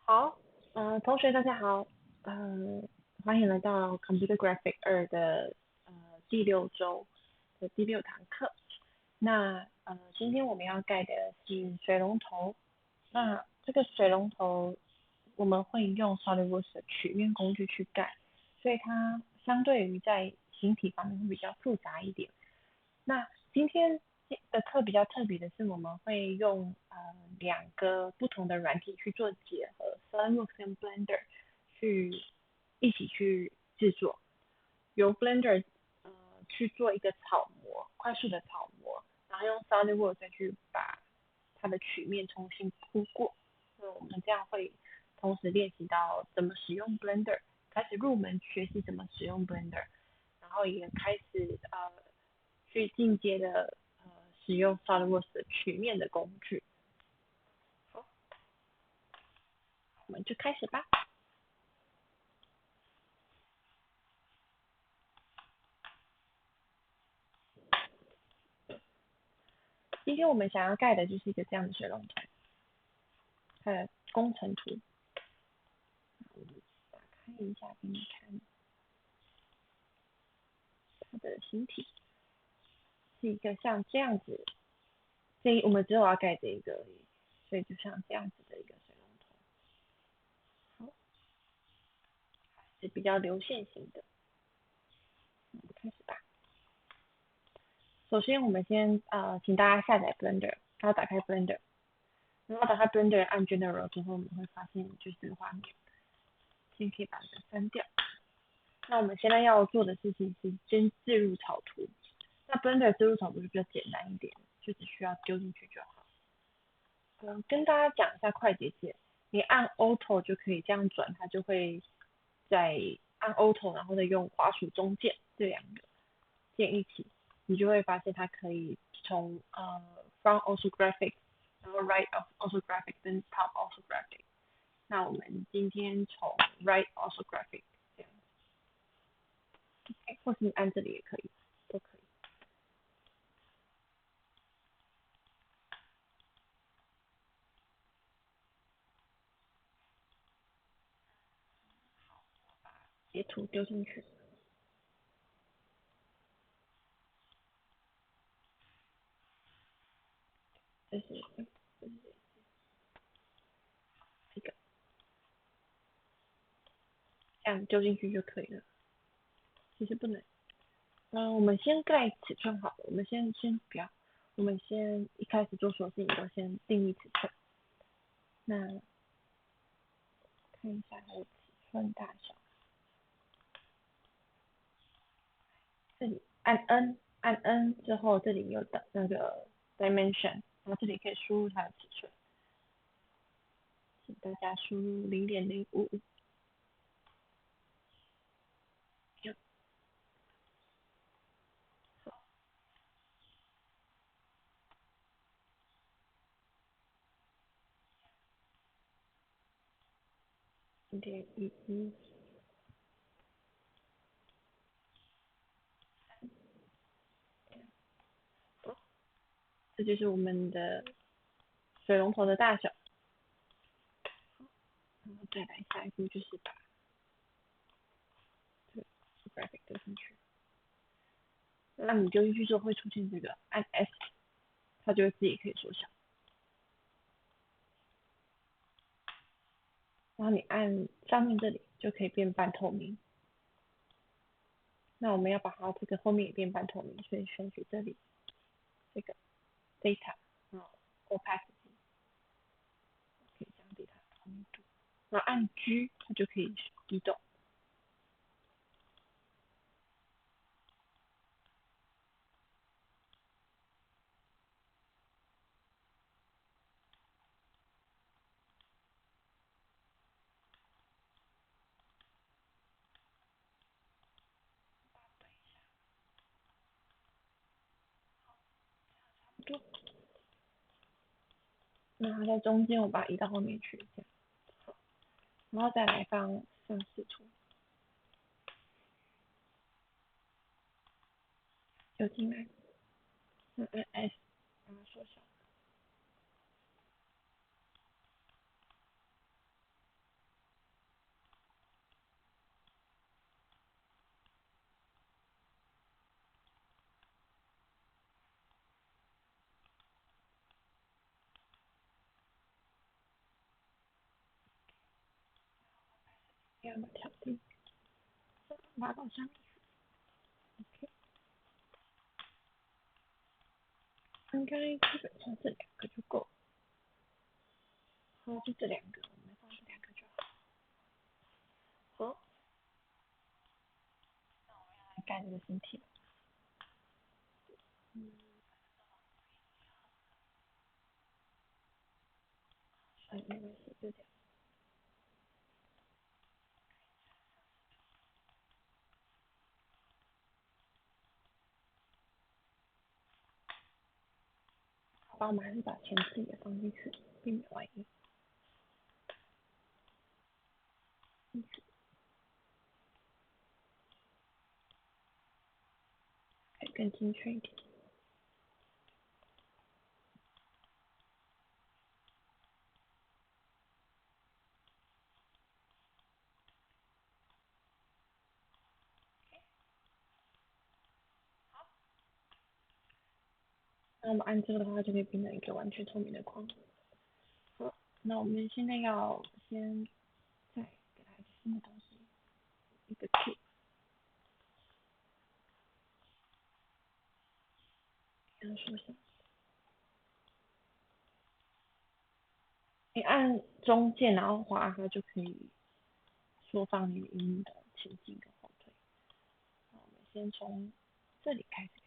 好，同学大家好，嗯、欢迎来到 Computer Graphic 二的第6周的第6堂课。那今天我们要盖的是水龙头。那这个水龙头我们会用 SolidWorks 的曲面工具去盖，所以它相对于在形体方面会比较复杂一点。那今天的课比较特别的是，我们会用2个不同的软体去做结合，SolidWorks 跟 Blender 去一起去制作，由 Blender 去做一个草模，快速的草模，然后用 SolidWorks 再去把它的曲面重新铺过。那我们这样会同时练习到怎么使用 Blender，开始入门学习怎么使用 Blender，然后也开始去进阶的使用 SolidWorks 的曲面的工具。好，我们就开始吧。今天我们想要盖的就是一个这样的水龙头，它的工程图，打开一下给你看它的形体，是一个像这样子，我们只有要盖这一个而已，所以就像这样子的一个水龙头，好，是比较流线型的。我们开始吧。首先，我们先请大家下载 Blender，然后打开 Blender，然后打开 Blender 按 General 之后，我们会发现就是这个画面。先可以把这个删掉。那我们现在要做的事情是先置入草图。那 Blender 置入草图就比较简单一点，就只需要丢进去就好。跟大家讲一下快捷键，你按 Auto 就可以这样转，它就会在按 Auto，然后再用滑鼠中键这2个键一起，你就会发现它可以从Front Orthographic，然后 Right Orthographic 跟 Top Orthographic。那我们今天从 Right Orthographic 这样，或是你按这里也可以，都可以。截图丢进去，这是这个，这样丢进去就可以了。其实不能，我们先盖尺寸好了，我们先不要，我们先一开始做所有事情都先定义尺寸。那看一下它的尺寸大小，这里按 N 之后，这里有的那个 dimension，然后这里可以输入它的尺寸，请大家输入0.05。0.11，这就是我们的水龙头的大小。然后再来下一步就是把这个 graphic 丢进去。那你丢进去之后会出现这个按 S，它就会自己可以缩小。然后你按上面这里就可以变半透明。那我们要把它这个后面也变半透明，所以选取这里这个 data，然后 opacity 可以降低它的透明度。然后按 G 它就可以移动。那它在中间我把它移到后面去，这样，然后再来放上视图，丢进来，按 S 把它缩小。第二个调低，拉到上面，OK，应该基本上这两个就够了，好，就这两个，我们放这两个就好。好，来盖这个身体了，没关系，就这样。好吧，我们还是把前置也放进去，避免万一。可以更精确一点。那我们按这个的话，就可以变成一个完全透明的框。好，那我们现在要先再给它一个新的东西，一个 key，给它缩小。你按中键，然后滑它就可以缩放你的音的前进跟后退。那我们先从这里开始改。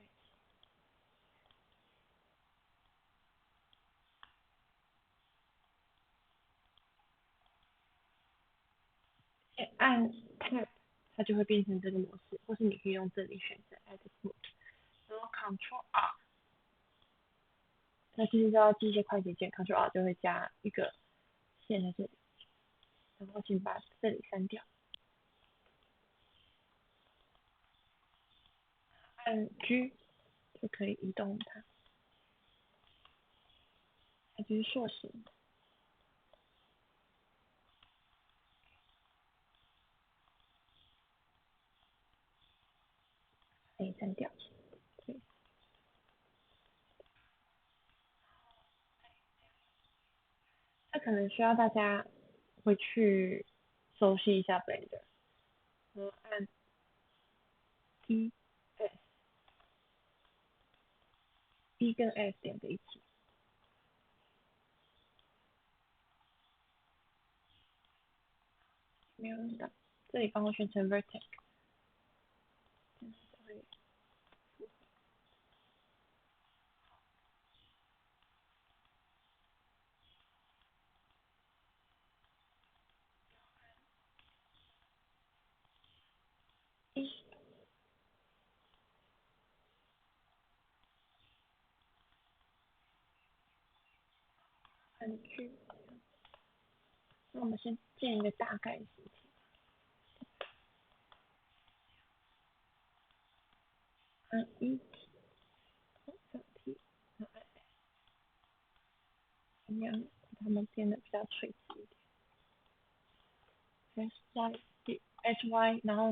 先按 Tab，它就会变成这个模式，或是你可以用这里选择 Edit Mode，然后 Ctrl R，那其实要机械快捷键，Ctrl R 就会加一个线在这里，然后请把这里删掉，按 G 就可以移动它，它就是塑形，可以删掉。对，那可能需要大家回去熟悉一下 Blender，然后按 E S E 跟 S 连在一起，没有用到，这里帮我选成 Vertex，一按 G，那我们先建一个大概的形体，按 E 上 T，然后按 S，尽量把它们变得比较垂直一点，SY，然后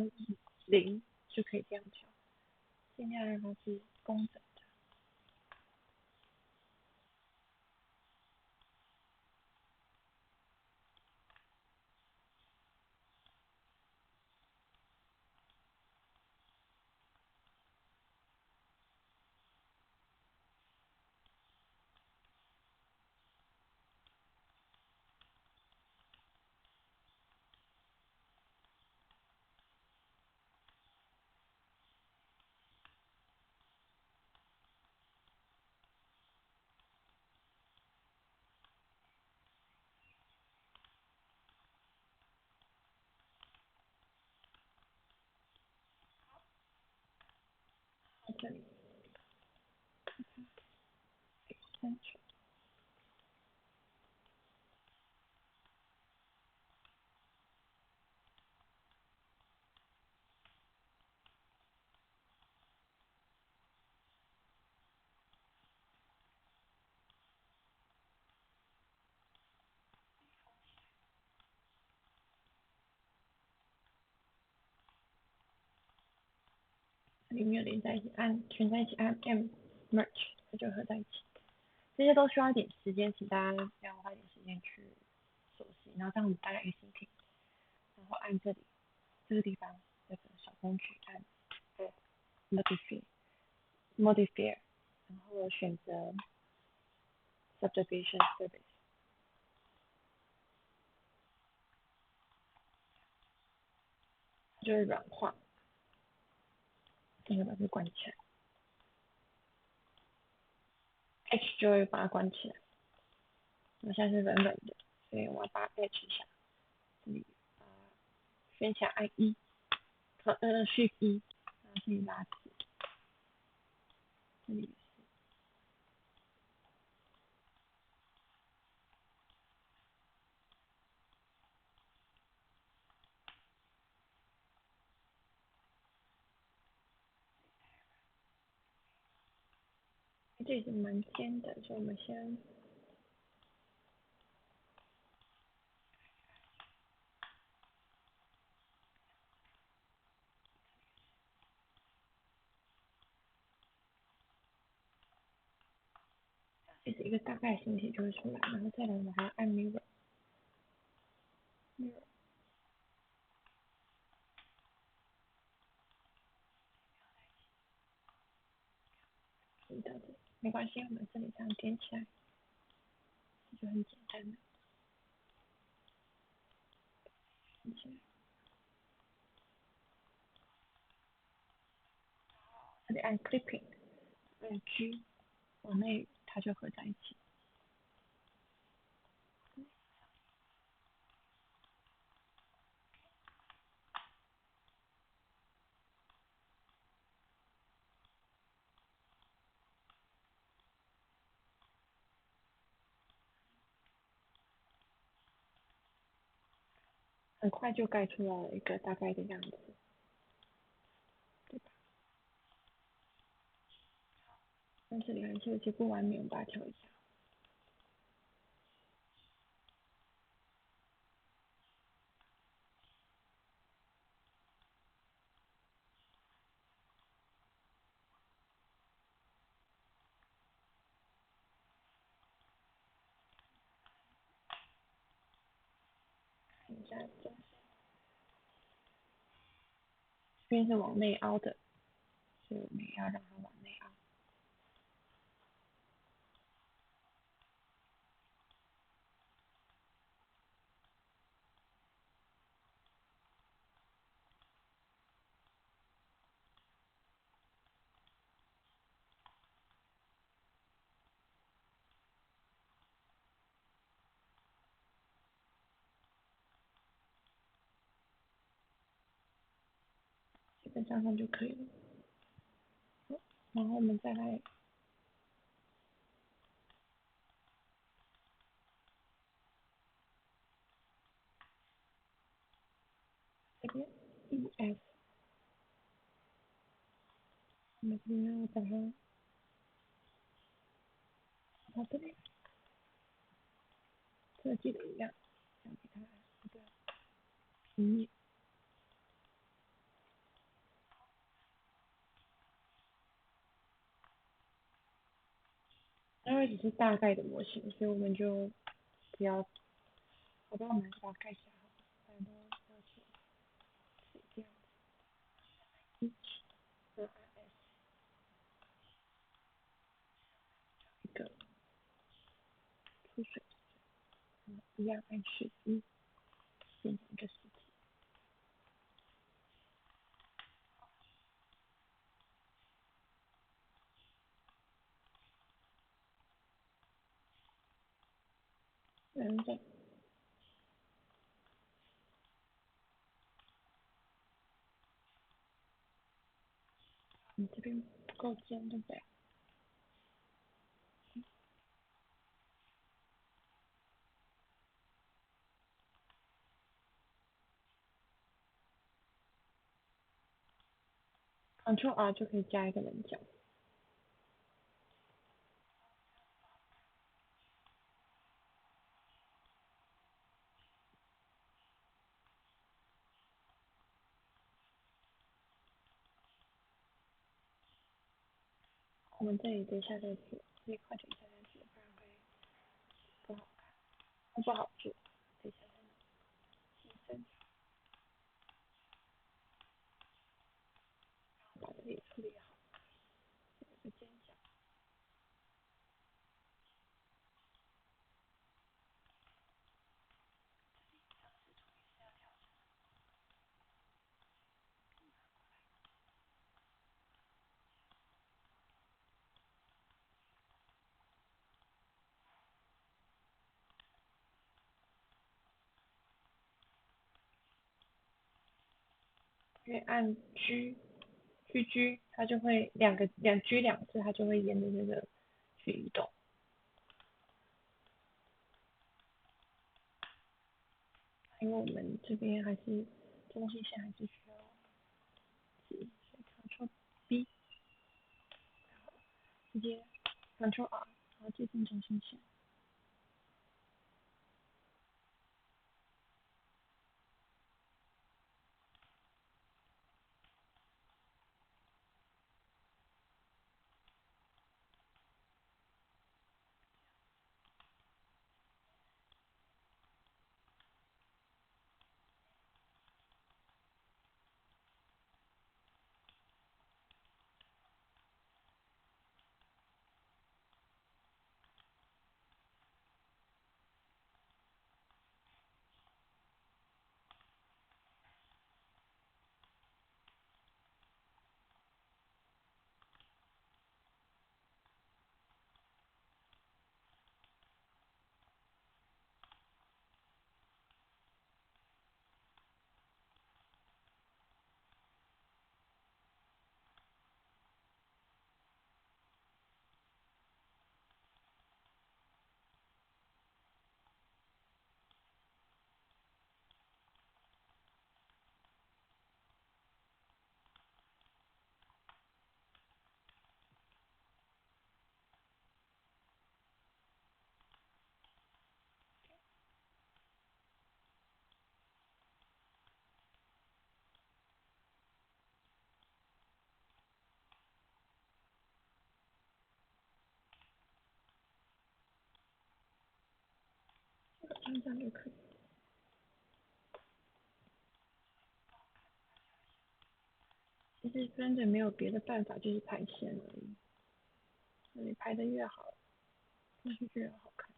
0就可以这样调，尽量让它是工整的。在这里删除，这里没有连在一起，全在一起按 M Merge，它就合在一起。这些都需要一点时间，请大家要花一点时间去熟悉，然后这样我们大概一个心情。然后按这里这个地方这个小工具按 Add Modifier，然后选择 Subdivision Service，它就会软化，这个把它关起来 ，H 就会把它关起来。我现在是软软的，所以我要把它 H 一下，这里选起来按1，Shift 1，然后这里拉直，这里这里是蛮尖的，所以我们先这是一个大概形体就会出来，然后再来我们还要按 Mirror，没关系，我们这里这样点起来，就很简单的点起来，这里按 Clipping，按 G 往内它就合在一起。很快就盖出了一个大概的样子，对吧？但这里还是有些不完美，我们把它调一下。看一下这边是往内凹的，所以我们也要让它往内凹。基本上这样就可以了。然后我们再来这边 ES， 我们这边要把它到这里，设计的一样，想给它一个平面。因为只是大概的模型，所以我们就不要，好吧，我们还是把它盖起来好了，不然都要写这样子。1和 S 一个出水，一样按11变成一个实体。然后再你这边不够尖，对不对？Ctrl R 就可以加一个棱角。我们这里等一下再做，这一块等一下再做，不然会不好看，不好做。等一下再弄。因为按 G 它就会两 G 两次，它就会沿着这个去移动。因为我们这边还是中心线还是需要记，所以 Ctrl B 直接 Ctrl R，然后接近中心线。这样就可以。其实真的没有别的办法，就是排线而已。所以排的越好，就是越好看。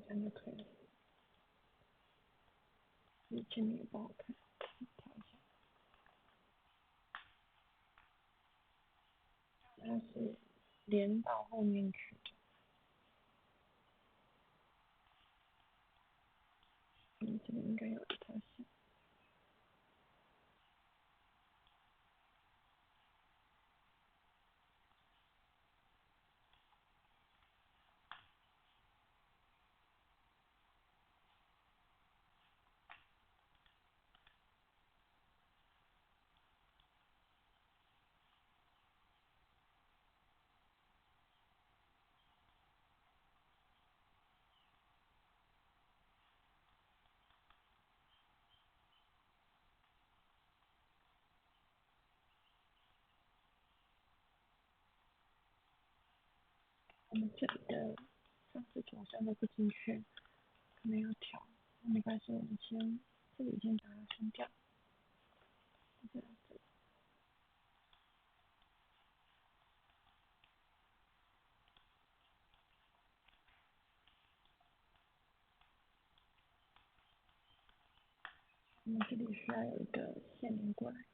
这样就可以了。前面也不好看，调一下。它是连到后面去的。这边应该有一条线。我们这里的上次好像都不精确，可能要调。没关系，我们这里先把它删掉。这样子。我们这里需要有一个线连过来。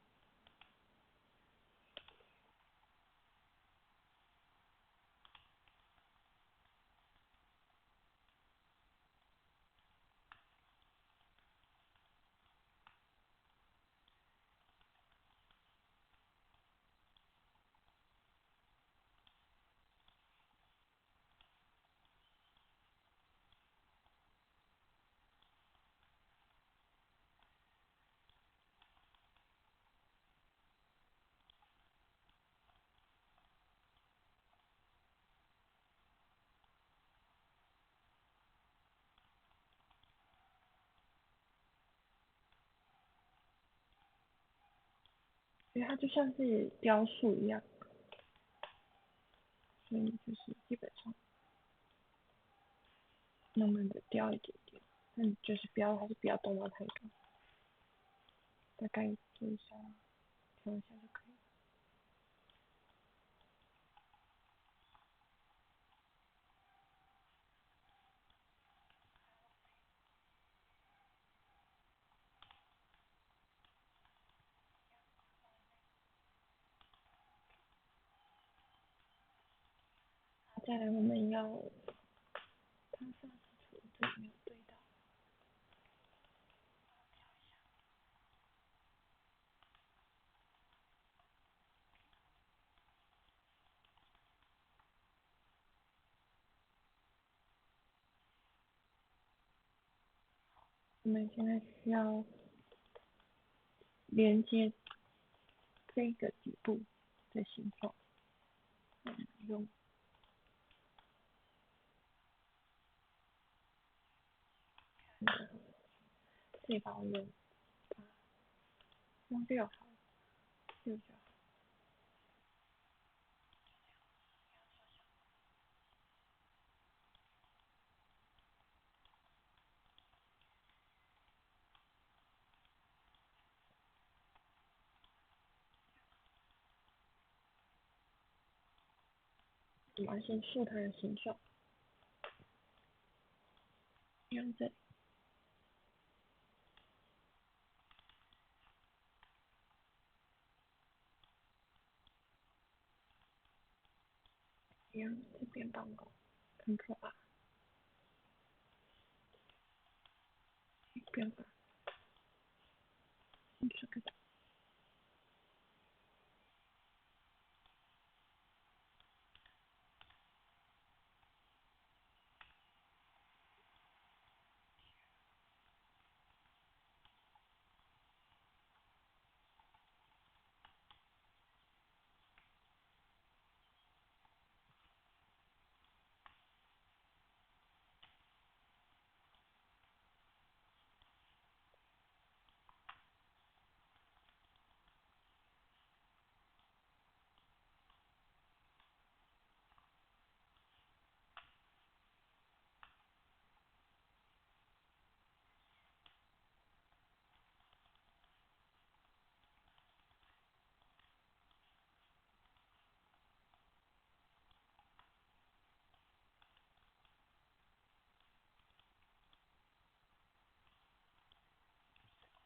所以它就像是雕塑一样，所以就是基本上慢慢的雕一点点，但就是还是不要动到太多，大概做一下，调一下就可以。再来我们要他萨斯图，这里没有对到。我们现在需要连接这个底部的形状，用这把我用6好了，6就好。我们要先竖它的形状，用这里，一样这边帮我 Ctrl R，变化，这个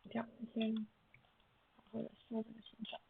这样先好好的梳这个形状。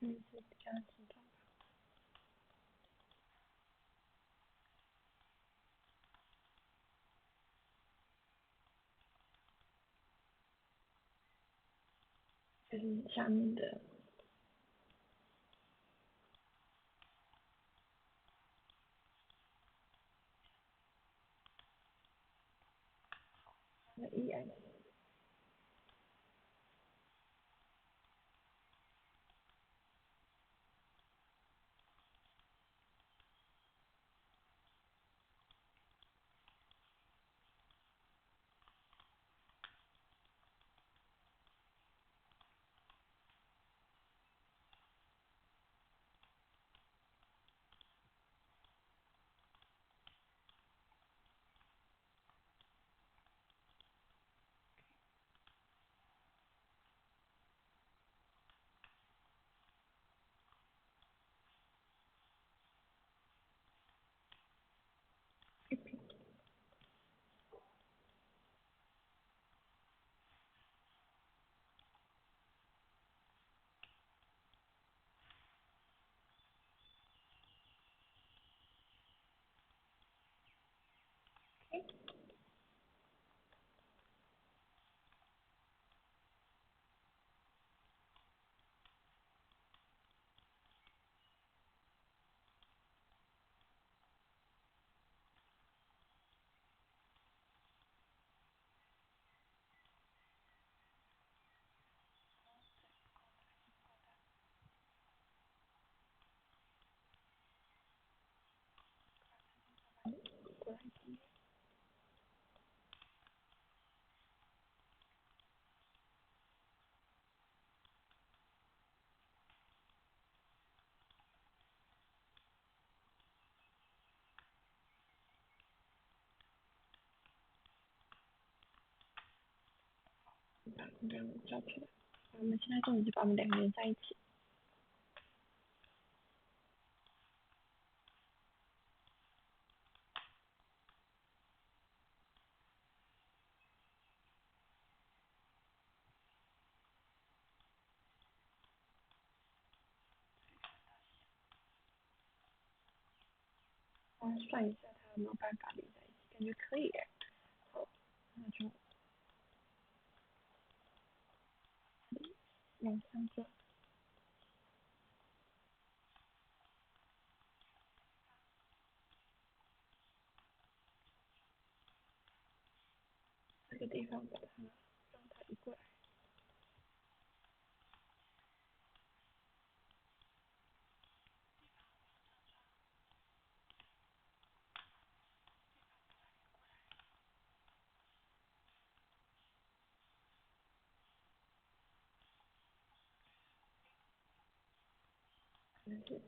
是比较形状吧。就是下面的那ES。过来一点。把这样照出来。我们现在重点就把我们两个连在一起。算一下它有没有办法连在一起，感觉可以耶。好，那就往上做。这个地方把它让它移过来。可能是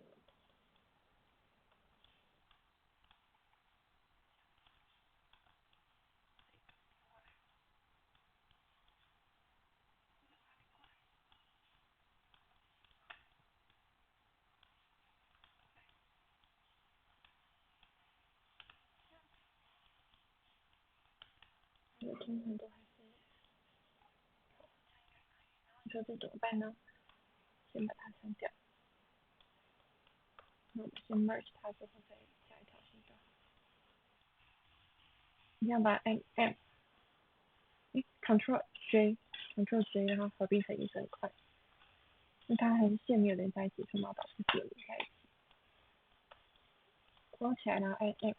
我通常都还是，你说这怎么办呢？先把它删掉。那我们先 merge 它之后再加一条线就好。你想把 Ctrl J，Ctrl J，然后合并成一整块。因为它还是线没有连在一起，所以我们要把这个连在一起。框起来，然后按 M。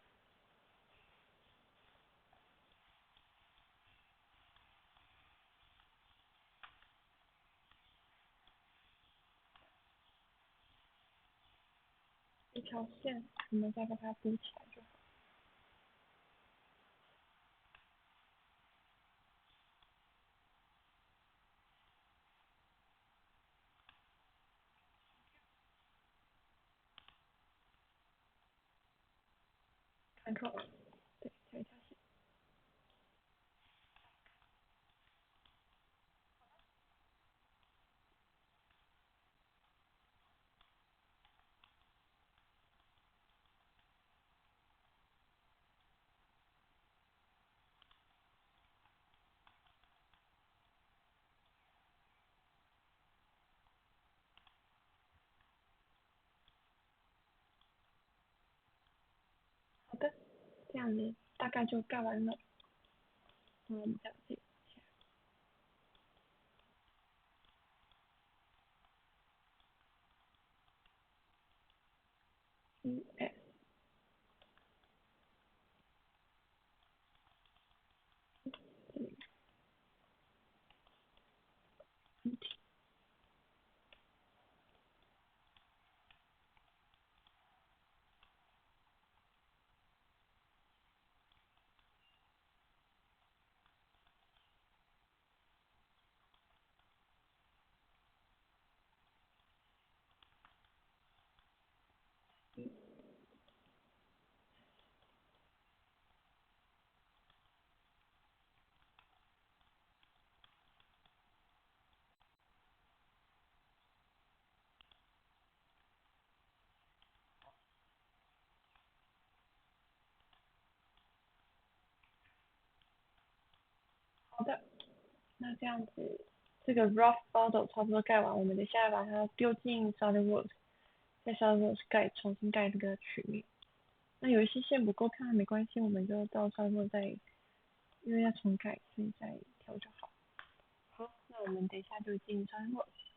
一条线，我们再把它补起来就好。Ctrl，对，加一条线。好的，这样子大概就盖完了。那我们这样子，ES，这里好的，那这样子，这个 rough model 差不多盖完，我们等一下把它丢进 SolidWorks，在 SolidWorks 重新盖这个曲面。那有一些线不够看没关系，我们就到 SolidWorks 再，因为要重盖，所以再调就好。好，那我们等一下就进 SolidWorks。